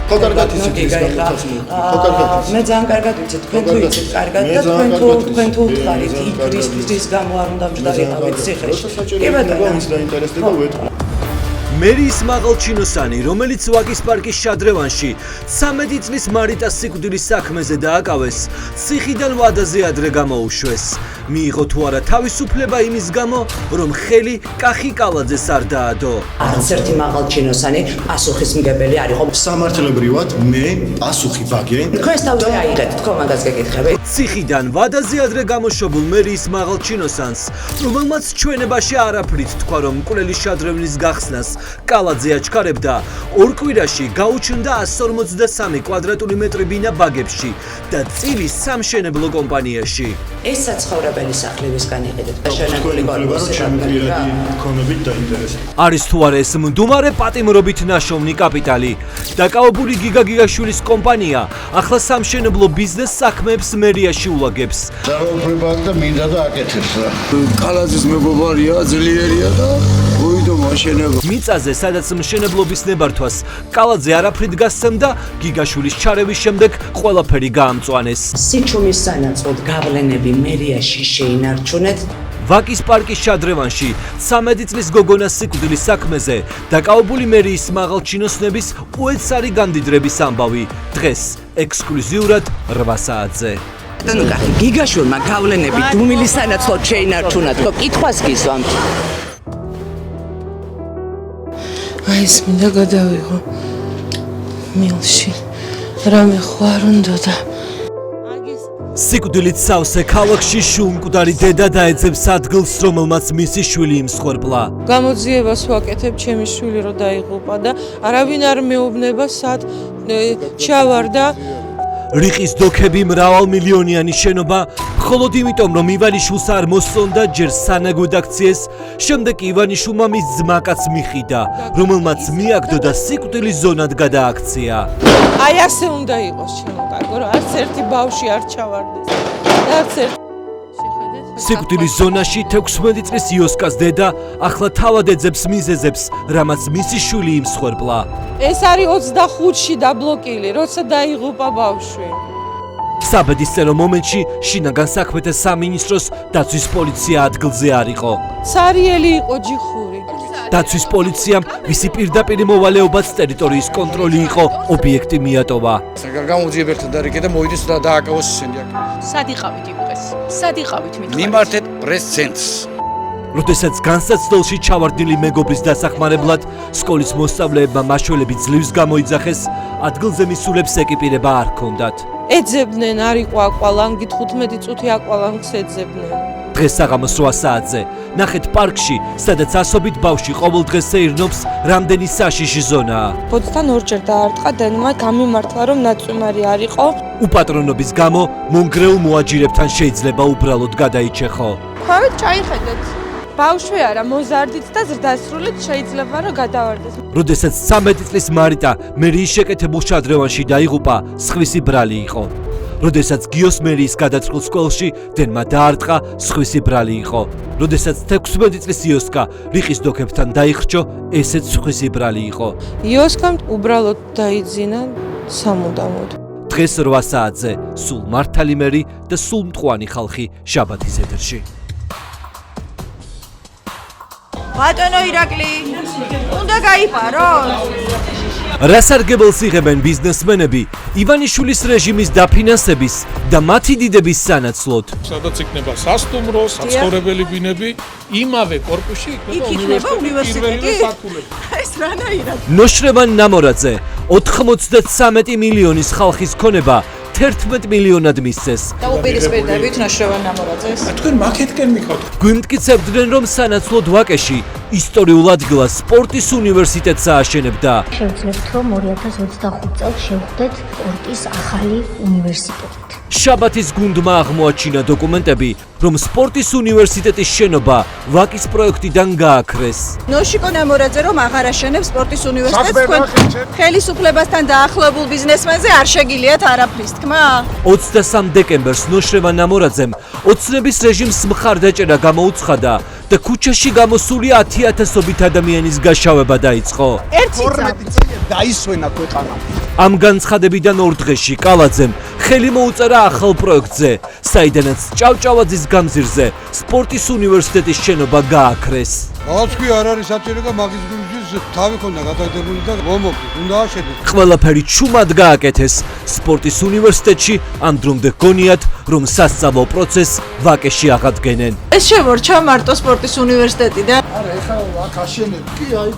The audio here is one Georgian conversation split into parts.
ხო კარგად იცით ის გამოცაც მე ძალიან კარგად ვიცით, თქვენ თუ იცით კარგად და თქვენ თუ უთხარით იქ რის გამო არ უნდა მჯდარიყავით ციხეში. კი ბატონო, ის დაინტერესდება ვეთქვა. მერიის მაღალჩინოსანი, რომელიც ვაკის პარკის შადრევანში 13 წლის მარიტას სიკვდილის საქმეზე დააკავეს, ციხიდან ვადაზე ადრე გამოუშვეს. მიიღო თუ არა თავისუფლება იმის გამო, რომ ხელი კახი კალაძეს არ დაადო. არც ერთი მაღალჩინოსანი პასუხისმგებელი არ იყო. სამართლებრივად მე პასუხი ვაგე. თქვენს თავზე აიღეთ, თქო მაგას გეკითხები. ციხიდან ვადაზე ადრე გამოშვებულ მერიის მაღალჩინოსანს, რომელმაც ჩვენებაში არაფრით თქვა, რომ მკვლელის შადრევნის გახსნას კალაძე აჩქარებდა, ორ კვირაში გაუჩნდა 153 კვადრატული მეტრი ბინა ბაგებში და წივის სამშენებლო კომპანიაში. ეს საცხოვრებელი სახლებისგან იყიდეთ და შენებული კონობით დაინტერესდა. არის თუ არა ეს მდუმარე პატიმრობით ნაშოვნი კაპიტალი. დაკავებული გიგაშვილის კომპანია ახლა სამშენებლო ბიზნეს საქმეებს მერიაში ულაგებს. ძალაუფლება და მინდა და აკეთებს რა. კალაძის მეგობარია, ძლიერია და გოიდო მაშენება. მიწაზე, სადაც მშენებლობის ნებართვას კალაძე არაფრით გასცემდა, გიგაშვილის ჩარევის შემდეგ ყველაფერი გაამწვანეს. სიჩუმის სანაცვლოდ გავლენები მერიაში შეინარჩუნეთ. ვაკის პარკის შადრევანში 13 წლის გოგონას სიკვდილის საქმეზე დაკავებული მერიის მაღალჩინოსნების უეცარი გამდიდრების ამბავი. დღეს ექსკლუზიურად 8 საათზე. ბატონო კახი, გიგაშვილმა გავლენები დუმილის სანაცვლოდ შეინარჩუნა, თქო კითხვას გისვამთ. აი ეს მინდა გადავიღო მილში რამე ხوار უნდა და სიკვდილით სავსე ქალაქში შუმკვდარი დედა დაეძებს ადგილს, რომელმაც მისი შვილი იმსხვერპლა. გამოძიებას ვაკეთებ ჩემი შვილი რო დაიღუპა და არავინ არ მეუბნება სად ჩავარდა. რიყის დოქები მრავალმილიონიანი შენობა, მხოლოდ იმიტომ რომ ივანიშვილს არ მოსწონდა ჯერ სანაგვედ აქციეს, შემდეგ ივანიშვილმა მის ძმაკაც მიხიდა, რომელმაც მიაგდო და სიკვდილის ზონად გადააქცია. აი ასე უნდა იყოს ჩემო კარგო, რომ არც ერთი ბავშვი არ ჩავარდეს. არც ერთი. სიკვდილის ზონაში 16 წლის იოსკას დედა ახლა თავად ეძებს მიზეზებს, რამაც მისი შვილი იმსხვერპლა. ეს არის 25-ში დაბლოკილი, როცა დაიღუპა ბავშვი. საბედისწერო მომენტში შინაგან საქმეთა სამინისტროს დაცვის პოლიცია ადგილზე არ იყო. ცარიელი იყო ჯიხური. დაცვის პოლიციამ ვისი პირდაპირ მოვალეობაც ტერიტორიის კონტროლი იყო, ობიექტი მიატოვა. გამოძიებელთან დარიგე და მოიდეს და დააკავოს ისინი აქ. სად იყავით იყვეს? სად იყავით მითხარით? მიმართეთ პრეს-ცენტრს. როდესაც განსაცდელში ჩავარდნილი მეგობრის დასახმარებლად სკოლის მოსწავლეებმა მაშველები ძლივს გამოიძახეს, ადგილზე მისულებს ეკიპირება არ ჰქონდათ. ეძებდნენ, არ იყო აკვალანგი, 15 წუთი აკვალანგს ეძებდნენ. დღეს საღამოს 8 საათზე ნახეთ პარკში, სადაც ასობით ბავშვი ყოველ დღეს ეირნობს, რამდენი საშიში ზონაა. ფოთთან ორჯერ დაარტყა დენმა, გამიმართლა რომ ნაწვიმარი არ იყო. უპატრონობის გამო მონგრეულ მოაჯირებთან შეიძლება უბრალოდ გადაიჩეხო. ქვევით ჩაიხედეთ. ბავშვი არა, მოზარდით და ზრდასრულით შეიძლება რომ გადავარდეს. როდესაც 13 წლის მარიტა მერიის შეკეთებულ შადრევანში დაიღუპა, სხვისი ბრალი იყო. როდესაც გიოს მერიის გადაწყვილ სკოლში დენმა დაარტყა, სხვისი ბრალი იყო. როდესაც 16 წლის იოსკა რიყის დოქებთან დაიხრჩო, ესეც სხვისი ბრალი იყო. იოსკამ უბრალოდ დაიძინა სამუდამოდ. დღეს 8 საათზე სულ მართალი მერი და სულ მტყვანი ხალხი შაბათის ეთერში. ბატონო ირაკლი, უნდა გაიპაროთ? რასარგებელს იღებენ ბიზნესმენები ივანიშვილის რეჟიმის დაფინანსების და მათი დიდების სანაცვლოდ. სადაც იქნება სასტუმრო, საცხოვრებელი ბინები, იმავე კორპუსში იქნება უნივერსიტეტი. ეს რანაირად? ნოშრევან ნამორაძე 93 მილიონის ხალხის ქონება 11 მილიონად მისცეს. დაუპირისპირდებით ნოშრევან ნამორაძეს? თქვენ მაკეთკენ მიყავთ. გვიმტკიცებდნენ, რომ სანაცვლოდ ვაკეში ისტორიულ ადგილას სპორტის უნივერსიტეტს ააშენებდა. შევძლებთ, რომ 2025 წელს შევხვდეთ სპორტის ახალი უნივერსიტეტით. შაბათის გუნდმა აღმოაჩინა დოკუმენტები, რომ სპორტის უნივერსიტეტის შენობა ვაკის პროექტიდან გააქრეს. ნოშიკო ნამორაძე რომ აღარ აშენებს სპორტის უნივერსიტეტს თქვენ ხელისუფლებასთან დაახლოებულ ბიზნესმენზე არ შეგიძლიათ არაფრის თქმა? 23 დეკემბერს ნოშრევა ნამორაძემ ოცნების რეჟიმს მხარდაჭერა გამოუცხადა და ქუჩაში გამოსული 10,000-ობით ადამიანის გაშავება დაიწყო. დაისვენა ქვეყანა. ამ განცხადებიდან 2 დღეში კალაძემ ხელი მოუწერა ახალ პროექტზე, საიდანაც ჭავჭავაძის გამზირზე სპორტის უნივერსიტეტის შენობა გააქრეს. რაღაც კი არ არის საჭირო მაგის გუნდის თავი ქონდა გადაგდებული და მომოკლე უნდა აშენდეს. ყველაფერი ჩუმად გააკეთეს სპორტის უნივერსიტეტში, ამ დრომდე გონიათ, რომ სასწავლო პროცესს ვაკეში აღადგენენ. ეს შემორჩა მარტო სპორტის უნივერსიტეტი და არა, ეხლა აქ აშენებ კი აი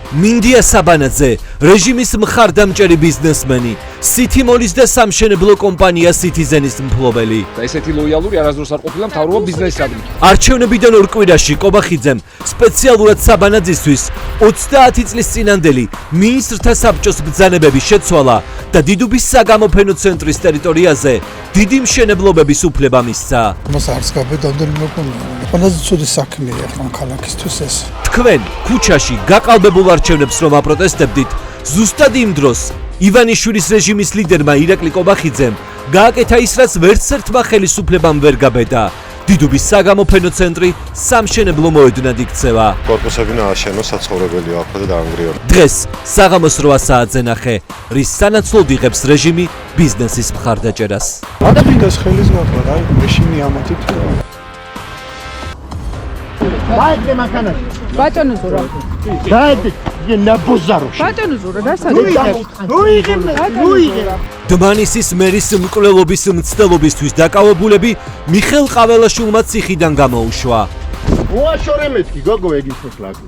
მინდია საბანაძე, რეჟიმის მხარდამჭერი ბიზნესმენი, სითიმოლის და სამშენებლო კომპანია სიტიზენის მფლობელი. ესეთი ლოიალური არასდროს არ ყოფილა მთავრობა ბიზნესისადმი. არჩევნებიდან 2 კვირაში კობახიძემ სპეციალურად საბანაძისთვის 30 წლის წინანდელი მინისტრთა საბჭოს ბრძანებები შეცვალა და დიდუბის საგამოფენო ცენტრის ტერიტორიაზე დიდი მშენებლობების უფლება მისცა. მას არც გაბედავდნენ მოკონია. ყველაზე ცუდი საქმეა ახლა ქალაქისთვის ეს. თქვენ ქუჩაში გაყალბებულ არჩევნებს რომ აპროტესტებდით, ზუსტად იმ დროს ივანიშვილის რეჟიმის ლიდერმა ირაკლი კობახიძემ გააკეთა ის, რაც ვერცერთმა ხელისუფლებამ ვერ გაბედა. დიდუბის საგამოფენო ცენტრი სამშენებლო მოედნად იქცევა. კორპუსები ნააშენო საცხოვრებელი აქვე და დაანგრიო. დღეს საღამოს 8 საათზე ნახე, რის სანაცვლოდ იღებს რეჟიმი ბიზნესის მხარდაჭერას. ადამიანს ხელის მოყვა, აი, რეჟიმი ამათით. დაედე მანქანაში. ბატონო ზურა. დაედე ნაბოზაროში. ბატონო ზურა, დასად? ნუიღე. დმანისის მერის მკვლელობის მცდელობისთვის დაკავებულები მიხელ ყაველაშვილმა ციხიდან გამოუშვა. მოაშორემეთკი გოგო ეგის ხლაკი.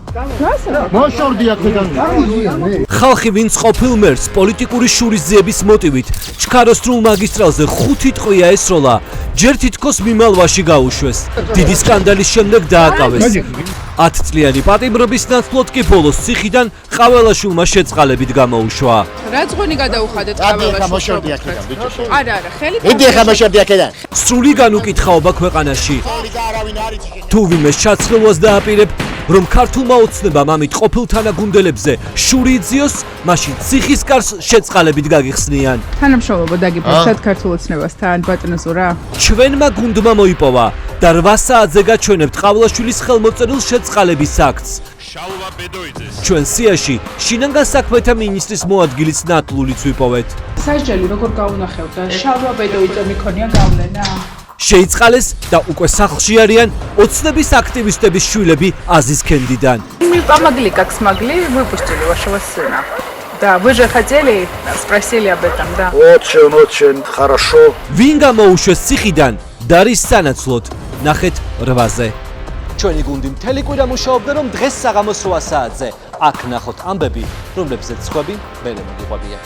მოშორდი აქვიდან. ხალხი ვინც ყოფილ მერს პოლიტიკური შურისძიების მოტივით ჩქაროსტრულ მაგისტრალზე 5 ტყვია ესროლა, ჯერ თითქოს მიმალვაში გაუშვეს. დიდი სკანდალის შემდეგ დააკავეს. 10 წლიანი პატიმრობის ნაცვლად კი ბოლოს ციხიდან ყაველაშვილმა შეწყალებით გამოუშვა. რა ძღონი გადაუხადეთ მოშორდი აქედან ბიჭო. არა, ხელი იდი ახლა მოშორდი აქედან. სრული განუკითხაობა ქვეყანაში. თუ ვინმე ჩაცრილვას დააპირებ, რომ ქართულმა ოცნებამ ამით ყოფილ თანაგუნდელებზე შური იძიოს, მაშინ ციხის კარს შეწყალებით გაგიხსნიან. თანამშრომლობა დაგიბრუნდათ ქართულ ოცნებასთან, ბატონო ზურა. ჩვენმა გუნდმა მოიპოვა და 8 საათზე გაჩვენებთ ყავლაშვილის ხელმოწერილ შეწყალების აქტს. ჩვენ სიაში შინაგან საქმეთა მინისტრის მოადგილის ნათლულიც ვიპოვეთ. სასჯელი როგორ გაუნახევდა? შალვა ბედოიძე მიქონია გავლენა? შეიწყალეს და უკვე სახლში арიან ოცნების აქტივისტების შვილები აზისქენდიდან. Мы помогли как смогли, выпустили вашего сына. Да, вы же хотели, спросили об этом, да. очень, хорошо. ვინ გამოუშვეს ციხიდან და რის სანაცვლოდ ნახეთ 8-ზე. ჩვენი გუნდი მთელი კვირა მუშაობდა, რომ დღეს საღამოს 8 საათზე აქ ნახოთ ამბები, რომლებზეც სხვები ვერ მოგიყვებიან.